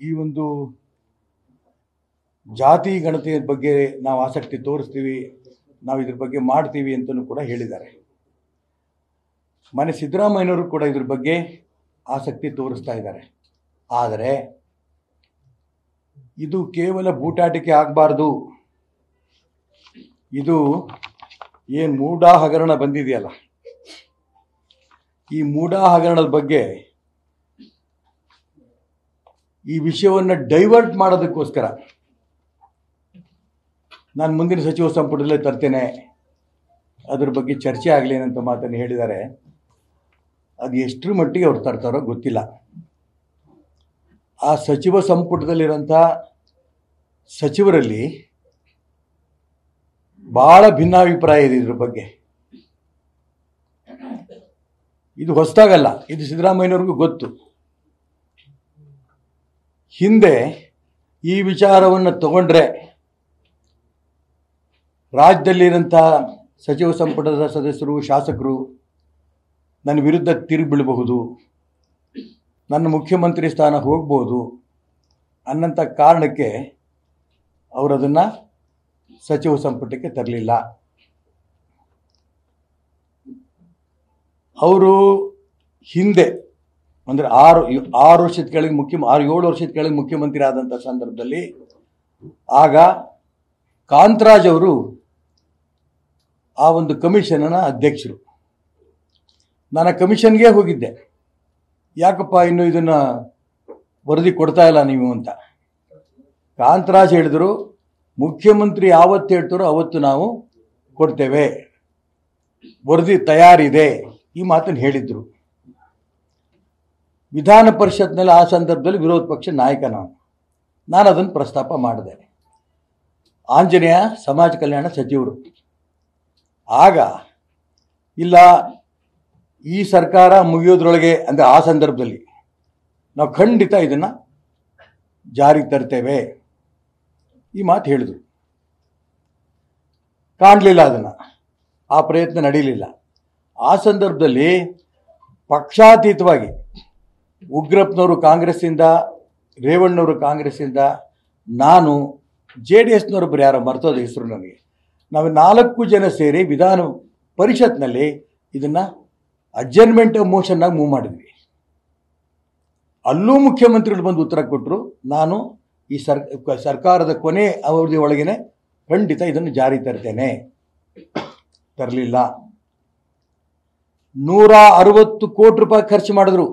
ಈ ಒಂದು ಜಾತಿ ಗಣತಿಯ ಬಗ್ಗೆ ನಾವು ಆಸಕ್ತಿ ತೋರಿಸ್ತೀವಿ, ನಾವು ಇದ್ರ ಬಗ್ಗೆ ಮಾಡ್ತೀವಿ ಅಂತಲೂ ಕೂಡ ಹೇಳಿದ್ದಾರೆ. ಮನೆ ಸಿದ್ದರಾಮಯ್ಯನವರು ಕೂಡ ಇದ್ರ ಬಗ್ಗೆ ಆಸಕ್ತಿ ತೋರಿಸ್ತಾ ಇದ್ದಾರೆ. ಆದರೆ ಇದು ಕೇವಲ ಬೂಟಾಟಿಕೆ ಆಗಬಾರ್ದು. ಇದು ಏನು ಮೂಡಾ ಹಗರಣ ಬಂದಿದೆಯಲ್ಲ, ಈ ಮೂಡಾ ಹಗರಣದ ಬಗ್ಗೆ ಈ ವಿಷಯವನ್ನು ಡೈವರ್ಟ್ ಮಾಡೋದಕ್ಕೋಸ್ಕರ ನಾನು ಮುಂದಿನ ಸಚಿವ ಸಂಪುಟದಲ್ಲೇ ತರ್ತೇನೆ, ಅದ್ರ ಬಗ್ಗೆ ಚರ್ಚೆ ಆಗಲಿ ಅಂತ ಮಾತನ್ನು ಹೇಳಿದ್ದಾರೆ. ಅದು ಎಷ್ಟರ ಮಟ್ಟಿಗೆ ಅವ್ರು ತರ್ತಾರೋ ಗೊತ್ತಿಲ್ಲ. ಆ ಸಚಿವ ಸಂಪುಟದಲ್ಲಿರೋಂಥ ಸಚಿವರಲ್ಲಿ ಭಾಳ ಭಿನ್ನಾಭಿಪ್ರಾಯ ಇದೆ ಇದ್ರ ಬಗ್ಗೆ. ಇದು ಹೊಸದಾಗಲ್ಲ, ಇದು ಸಿದ್ದರಾಮಯ್ಯನವ್ರಿಗೂ ಗೊತ್ತು. ಹಿಂದೆ ಈ ವಿಚಾರವನ್ನು ತಗೊಂಡ್ರೆ ರಾಜ್ಯದಲ್ಲಿರೋಂಥ ಸಚಿವ ಸಂಪುಟದ ಸದಸ್ಯರು, ಶಾಸಕರು ನನ್ನ ವಿರುದ್ಧ ತಿರುಗಿ ಬೀಳಬಹುದು, ನನ್ನ ಮುಖ್ಯಮಂತ್ರಿ ಸ್ಥಾನ ಹೋಗ್ಬೋದು ಅನ್ನಂಥ ಕಾರಣಕ್ಕೆ ಅವರು ಅದನ್ನು ಸಚಿವ ಸಂಪುಟಕ್ಕೆ ತರಲಿಲ್ಲ. ಅವರು ಹಿಂದೆ ಅಂದರೆ 6 ವರ್ಷದ ಕೆಳಗೆ 7 ವರ್ಷದ ಕೆಳಗೆ ಮುಖ್ಯಮಂತ್ರಿ ಆದಂಥ ಸಂದರ್ಭದಲ್ಲಿ ಆಗ ಕಾಂತರಾಜ್ ಅವರು ಆ ಒಂದು ಕಮಿಷನ್ನ ಅಧ್ಯಕ್ಷರು. ನಾನು ಕಮಿಷನ್ಗೆ ಹೋಗಿದ್ದೆ, ಯಾಕಪ್ಪ ಇನ್ನು ಇದನ್ನು ವರದಿ ಕೊಡ್ತಾ ಇಲ್ಲ ನೀವು ಅಂತ. ಕಾಂತರಾಜ್ ಹೇಳಿದರು, ಮುಖ್ಯಮಂತ್ರಿ ಯಾವತ್ತು ಹೇಳ್ತಾರೋ ಅವತ್ತು ನಾವು ಕೊಡ್ತೇವೆ, ವರದಿ ತಯಾರಿದೆ, ಈ ಮಾತನ್ನು ಹೇಳಿದ್ರು. ವಿಧಾನ ಪರಿಷತ್ನಲ್ಲಿ ಆ ಸಂದರ್ಭದಲ್ಲಿ ವಿರೋಧ ಪಕ್ಷ ನಾಯಕ ನಾನು ಅದನ್ನು ಪ್ರಸ್ತಾಪ ಮಾಡಿದೆ. ಆಂಜನೇಯ ಸಮಾಜ ಕಲ್ಯಾಣ ಸಚಿವರು ಆಗ ಇಲ್ಲ, ಈ ಸರ್ಕಾರ ಮುಗಿಯೋದ್ರೊಳಗೆ ಅಂದರೆ ಆ ಸಂದರ್ಭದಲ್ಲಿ ನಾವು ಖಂಡಿತ ಇದನ್ನು ಜಾರಿಗೆ ತರ್ತೇವೆ, ಈ ಮಾತು ಹೇಳಿದರು. ಕಾಣಲಿಲ್ಲ, ಅದನ್ನು ಆ ಪ್ರಯತ್ನ ನಡೀಲಿಲ್ಲ. ಆ ಸಂದರ್ಭದಲ್ಲಿ ಪಕ್ಷಾತೀತವಾಗಿ ಉಗ್ರಪ್ಪನವರು ಕಾಂಗ್ರೆಸ್ಸಿಂದ, ರೇವಣ್ಣವರು ಕಾಂಗ್ರೆಸ್ಸಿಂದ, ನಾನು JDSನವರೊಬ್ಬರು ಯಾರೋ ಮರ್ತೋದ ಹೆಸರು ನನಗೆ, ನಾವು 4 ಜನ ಸೇರಿ ವಿಧಾನ ಪರಿಷತ್ನಲ್ಲಿ ಇದನ್ನು ಅಡ್ಜರ್ನ್ಮೆಂಟ್ ಮೋಷನ್ನಾಗಿ ಮೂವ್ ಮಾಡಿದ್ವಿ. ಅಲ್ಲೂ ಮುಖ್ಯಮಂತ್ರಿಗಳು ಬಂದು ಉತ್ತರ ಕೊಟ್ಟರು, ನಾನು ಈ ಸರ್ಕಾರದ ಕೊನೆ ಅವಧಿ ಒಳಗೇನೆ ಖಂಡಿತ ಇದನ್ನು ಜಾರಿ ತರ್ತೇನೆ. ತರಲಿಲ್ಲ. 160 ಕೋಟಿ ರೂಪಾಯಿ ಖರ್ಚು ಮಾಡಿದ್ರು.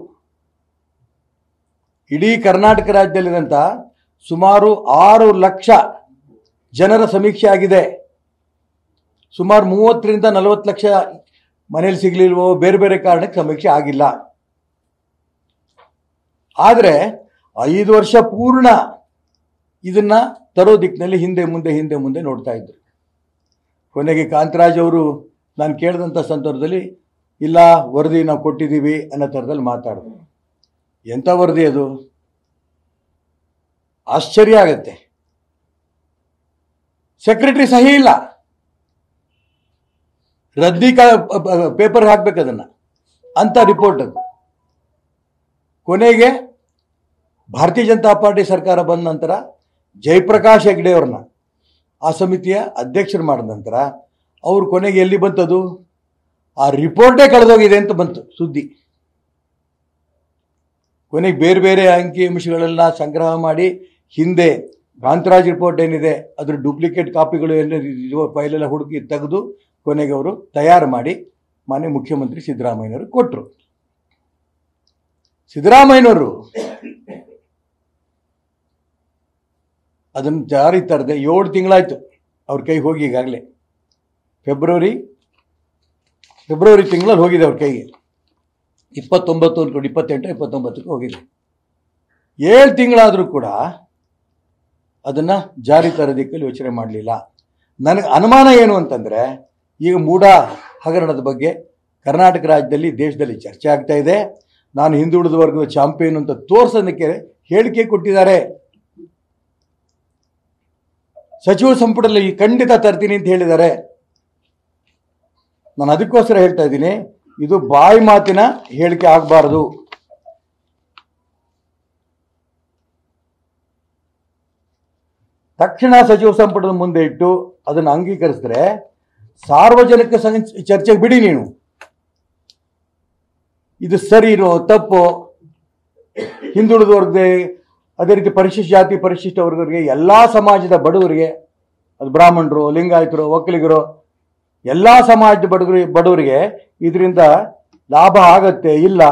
ಇಡೀ ಕರ್ನಾಟಕ ರಾಜ್ಯದಲ್ಲಿರೋಂಥ ಸುಮಾರು 6 ಲಕ್ಷ ಜನರ ಸಮೀಕ್ಷೆ ಆಗಿದೆ. ಸುಮಾರು 30ರಿಂದ 40 ಲಕ್ಷ ಮನೇಲಿ ಸಿಗಲಿಲ್ವೋ, ಬೇರೆ ಬೇರೆ ಕಾರಣಕ್ಕೆ ಸಮೀಕ್ಷೆ ಆಗಿಲ್ಲ. ಆದರೆ 5 ವರ್ಷ ಪೂರ್ಣ ಇದನ್ನು ತರೋ ದಿಕ್ಕಿನಲ್ಲಿ ಹಿಂದೆ ಮುಂದೆ ನೋಡ್ತಾ ಇದ್ರು. ಕೊನೆಗೆ ಕಾಂತರಾಜ್ ಅವರು ನಾನು ಕೇಳಿದಂಥ ಸಂದರ್ಭದಲ್ಲಿ ಇಲ್ಲ, ವರದಿ ನಾವು ಕೊಟ್ಟಿದ್ದೀವಿ ಅನ್ನೋ ಥರದಲ್ಲಿ ಮಾತಾಡಿದ್ರು. ಎಂಥ ವರದಿ ಅದು? ಆಶ್ಚರ್ಯ ಆಗತ್ತೆ. ಸೆಕ್ರೆಟರಿ ಸಹಿ ಇಲ್ಲ, ರದ್ದಿ ಪೇಪರ್ ಹಾಕ್ಬೇಕು ಅದನ್ನು, ಅಂಥ ರಿಪೋರ್ಟ್ ಅದು. ಕೊನೆಗೆ ಭಾರತೀಯ ಜನತಾ ಪಾರ್ಟಿ ಸರ್ಕಾರ ಬಂದ ನಂತರ ಜಯಪ್ರಕಾಶ್ ಹೆಗ್ಡೆ ಅವ್ರನ್ನ ಆ ಸಮಿತಿಯ ಅಧ್ಯಕ್ಷರು ಮಾಡಿದ ನಂತರ ಅವ್ರು ಕೊನೆಗೆ ಎಲ್ಲಿ ಬಂತದು? ಆ ರಿಪೋರ್ಟೇ ಕಳೆದೋಗಿದೆ ಅಂತ ಬಂತು ಸುದ್ದಿ. ಕೊನೆಗೆ ಬೇರೆ ಬೇರೆ ಅಂಕಿ ಅಂಶಗಳೆಲ್ಲ ಸಂಗ್ರಹ ಮಾಡಿ ಹಿಂದೆ ಕಾಂತರಾಜ್ ರಿಪೋರ್ಟ್ ಏನಿದೆ ಅದ್ರ ಡೂಪ್ಲಿಕೇಟ್ ಕಾಪಿಗಳು ಎಲ್ಲ ಫೈಲೆಲ್ಲ ಹುಡುಕಿ ತೆಗೆದು ಕೊನೆಗೆ ಅವರು ತಯಾರು ಮಾಡಿ ಮಾನ್ಯ ಮುಖ್ಯಮಂತ್ರಿ ಸಿದ್ದರಾಮಯ್ಯನವರು ಕೊಟ್ಟರು. ಸಿದ್ದರಾಮಯ್ಯನವರು ಅದನ್ನು ಜಾರಿ ತರದೆ 7 ತಿಂಗಳಾಯ್ತು ಅವ್ರ ಕೈಗೆ ಹೋಗಿ. ಈಗಾಗಲೇ ಫೆಬ್ರವರಿ ತಿಂಗಳಲ್ಲಿ ಹೋಗಿದೆ ಅವ್ರ ಕೈಗೆ. 29 ಅನ್ಕೊಂಡು 28, 29ಕ್ಕೆ ಹೋಗಿದೆ. 7 ತಿಂಗಳಾದರೂ ಕೂಡ ಅದನ್ನು ಜಾರಿ ತರೋದಕ್ಕೆ ಯೋಚನೆ ಮಾಡಲಿಲ್ಲ. ನನಗೆ ಅನುಮಾನ ಏನು ಅಂತಂದರೆ, ಈಗ ಮೂಡಾ ಹಗರಣದ ಬಗ್ಗೆ ಕರ್ನಾಟಕ ರಾಜ್ಯದಲ್ಲಿ, ದೇಶದಲ್ಲಿ ಚರ್ಚೆ ಆಗ್ತಾ ಇದೆ. ನಾನು ಹಿಂದುಳಿದ ವರ್ಗದ ಚಾಂಪಿಯನ್ ಅಂತ ತೋರ್ಸೋದಕ್ಕೆ ಹೇಳಿಕೆ ಕೊಟ್ಟಿದ್ದಾರೆ. ಸಚಿವ ಸಂಪುಟದಲ್ಲಿ ಖಂಡಿತ ತರ್ತೀನಿ ಅಂತ ಹೇಳಿದ್ದಾರೆ. ನಾನು ಅದಕ್ಕೋಸ್ಕರ ಹೇಳ್ತಾ ಇದ್ದೀನಿ, ಇದು ಬಾಯಿ ಮಾತಿನ ಹೇಳಿಕೆ ಆಗಬಾರ್ದು. ತಕ್ಷಣ ಸಚಿವ ಸಂಪುಟದ ಮುಂದೆ ಇಟ್ಟು ಅದನ್ನು ಅಂಗೀಕರಿಸಿದ್ರೆ ಸಾರ್ವಜನಿಕ ಚರ್ಚೆಗೆ ಬಿಡಿ ನೀನು. ಇದು ಸರಿನೋ ತಪ್ಪೋ, ಹಿಂದುಳಿದ ವರ್ಗದೆ, ಅದೇ ರೀತಿ ಪರಿಶಿಷ್ಟ ಜಾತಿ ಪರಿಶಿಷ್ಟ ವರ್ಗರಿಗೆ, ಎಲ್ಲ ಸಮಾಜದ ಬಡವರಿಗೆ, ಅದು ಬ್ರಾಹ್ಮಣರು, ಲಿಂಗಾಯತರು, ಒಕ್ಕಲಿಗರು, ಎಲ್ಲ ಸಮಾಜದ ಬಡವರಿಗೆ ಇದರಿಂದ ಲಾಭ ಆಗತ್ತೆ ಇಲ್ಲ,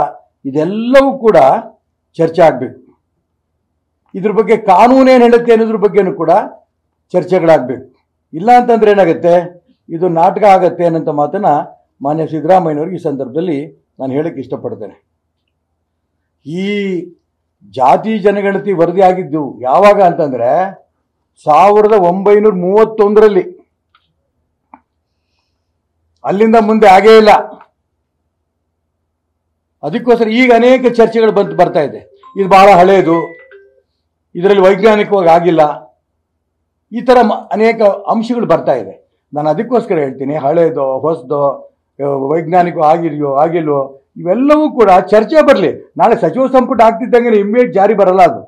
ಇದೆಲ್ಲವೂ ಕೂಡ ಚರ್ಚೆ ಆಗಬೇಕು. ಇದ್ರ ಬಗ್ಗೆ ಕಾನೂನೇನು ಹೇಳುತ್ತೆ ಅನ್ನೋದ್ರ ಬಗ್ಗೆನೂ ಕೂಡ ಚರ್ಚೆಗಳಾಗಬೇಕು. ಇಲ್ಲ ಅಂತಂದ್ರೆ ಏನಾಗುತ್ತೆ, ಇದು ನಾಟಕ ಆಗತ್ತೆ ಅನ್ನೋಂಥ ಮಾತನ್ನ ಮಾನ್ಯ ಸಿದ್ದರಾಮಯ್ಯನವ್ರಿಗೆ ಈ ಸಂದರ್ಭದಲ್ಲಿ ನಾನು ಹೇಳಕ್ಕೆ ಇಷ್ಟಪಡ್ತೇನೆ. ಈ ಜಾತಿ ಜನಗಣತಿ ವರದಿ ಆಗಿದ್ದು ಯಾವಾಗ ಅಂತಂದ್ರೆ 1931ರಲ್ಲಿ. ಅಲ್ಲಿಂದ ಮುಂದೆ ಆಗೇ ಇಲ್ಲ. ಅದಕ್ಕೋಸ್ಕರ ಈಗ ಅನೇಕ ಚರ್ಚೆಗಳು ಬರ್ತಾ ಇದೆ. ಇದು ಬಹಳ ಹಳೆಯದು, ಇದರಲ್ಲಿ ವೈಜ್ಞಾನಿಕವಾಗಿ ಆಗಿಲ್ಲ, ಈ ಥರ ಅನೇಕ ಅಂಶಗಳು ಬರ್ತಾ ಇದೆ. ನಾನು ಅದಕ್ಕೋಸ್ಕರ ಹೇಳ್ತೀನಿ, ಹಳೇದೋ ಹೊಸದೋ, ವೈಜ್ಞಾನಿಕ ಆಗಿಲ್ವೋ ಇವೆಲ್ಲವೂ ಕೂಡ ಚರ್ಚೆ ಬರಲಿ. ನಾಳೆ ಸಚಿವ ಸಂಪುಟ ಆಗ್ತಿದ್ದಂಗೆ ಇಮ್ಮಿಡಿಯೇಟ್ ಜಾರಿ ಬರಲ್ಲ ಅದು.